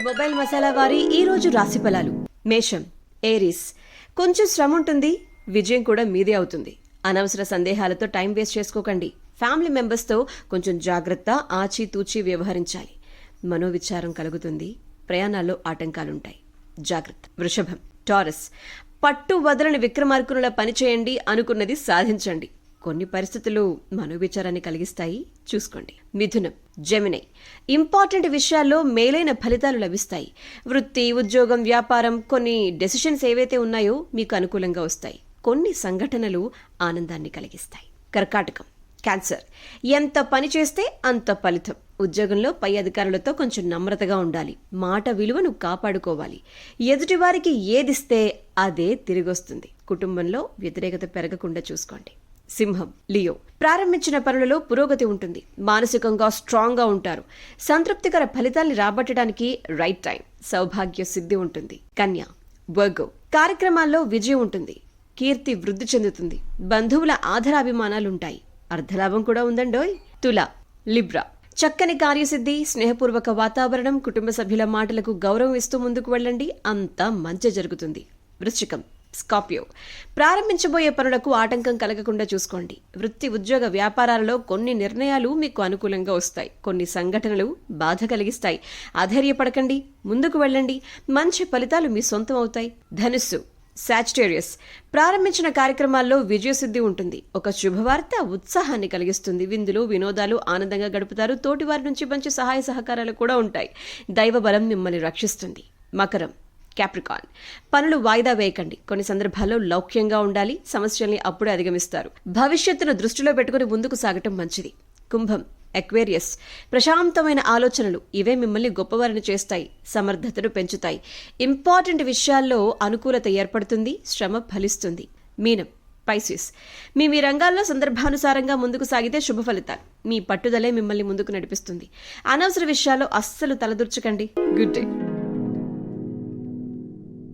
Mobile masala వారి ఈ రోజు రాశి ఫలాలు. మేషం, ఏరీస్. కొంచెం శ్రమ ఉంటుంది, విజయం కూడా మీదే అవుతుంది. అనవసర సందేహాలతో టైం వేస్ట్ చేసుకోకండి. ఫ్యామిలీ మెంబర్స్తో కొంచెం జాగ్రత్త, ఆచితూచి వ్యవహరించాలి. మనోవిచారం కలుగుతుంది. ప్రయాణాల్లో ఆటంకాలుంటాయి, జాగ్రత్త. వృషభం, టారస్. పట్టు వదలని విక్రమార్కునులా పనిచేయండి, అనుకున్నది సాధించండి. కొన్ని పరిస్థితులు మనోవిచారాన్ని కలిగిస్తాయి, చూసుకోండి. మిథునం, జెమినై. ఇంపార్టెంట్ విషయాల్లో మేలైన ఫలితాలు లభిస్తాయి. వృత్తి, ఉద్యోగం, వ్యాపారం, కొన్ని డెసిషన్స్ ఏవైతే ఉన్నాయో మీకు అనుకూలంగా వస్తాయి. కొన్ని సంఘటనలు ఆనందాన్ని కలిగిస్తాయి. కర్కాటకం, క్యాన్సర్. ఎంత పని చేస్తే అంత ఫలితం. ఉద్యోగంలో పై అధికారులతో కొంచెం నమ్రతగా ఉండాలి. మాట విలువను కాపాడుకోవాలి. ఎదుటివారికి ఏదిస్తే అదే తిరిగొస్తుంది. కుటుంబంలో వ్యతిరేకత పెరగకుండా చూసుకోండి. సింహం, లియో. ప్రారంభించిన పనులలో పురోగతి ఉంటుంది. మానసికంగా స్ట్రాంగ్ గా ఉంటారు. సంతృప్తికర ఫలితాల్ని రాబట్టడానికి రైట్ టైం. సౌభాగ్య సిద్ధి ఉంటుంది. కన్య, వర్గో. కార్యక్రమాల్లో విజయం ఉంటుంది. కీర్తి వృద్ధి చెందుతుంది. బంధువుల ఆదరాభిమానాలుంటాయి. అర్ధలాభం కూడా ఉందండోయ్. తుల, లిబ్రా. చక్కని కార్యసిద్ధి, స్నేహపూర్వక వాతావరణం, కుటుంబ సభ్యుల మాటలకు గౌరవం ఇస్తూ ముందుకు వెళ్ళండి, అంతా మంచి జరుగుతుంది. వృశ్చికం, స్కార్పియో. ప్రారంభించబోయే పనులకు ఆటంకం కలగకుండా చూసుకోండి. వృత్తి, ఉద్యోగ, వ్యాపారాలలో కొన్ని నిర్ణయాలు మీకు అనుకూలంగా వస్తాయి. కొన్ని సంఘటనలు బాధ కలిగిస్తాయి. అధైర్యపడకండి, ముందుకు వెళ్ళండి. మంచి ఫలితాలు మీ సొంతం అవుతాయి. ధనుస్సు, సాజిటేరియస్. ప్రారంభించిన కార్యక్రమాల్లో విజయసిద్ధి ఉంటుంది. ఒక శుభవార్త ఉత్సాహాన్ని కలిగిస్తుంది. విందులు, వినోదాలు ఆనందంగా గడుపుతారు. తోటివారి నుంచి మంచి సహాయ సహకారాలు కూడా ఉంటాయి. దైవ బలం మిమ్మల్ని రక్షిస్తుంది. మకరం, క్యాప్రికాన్. పనులు వాయిదా వేయకండి. కొన్ని సందర్భాల్లో లౌక్యంగా ఉండాలి. సమస్యల్ని అప్పుడే అధిగమిస్తారు. భవిష్యత్తును దృష్టిలో పెట్టుకుని ముందుకు సాగటం మంచిది. కుంభం, ఎక్వేరియస్. ప్రశాంతమైన ఆలోచనలు ఇవే మిమ్మల్ని గొప్పవారిని చేస్తాయి. సమర్థతను పెంచుతాయి. ఇంపార్టెంట్ విషయాల్లో అనుకూలత ఏర్పడుతుంది. శ్రమ ఫలిస్తుంది. మీనం, పైసిస్. మీ రంగాల్లో సందర్భానుసారంగా ముందుకు సాగితే శుభ ఫలితాలు. మీ పట్టుదలే మిమ్మల్ని ముందుకు నడిపిస్తుంది. అనవసర విషయాల్లో అస్సలు తలదూర్చకండి. Good day.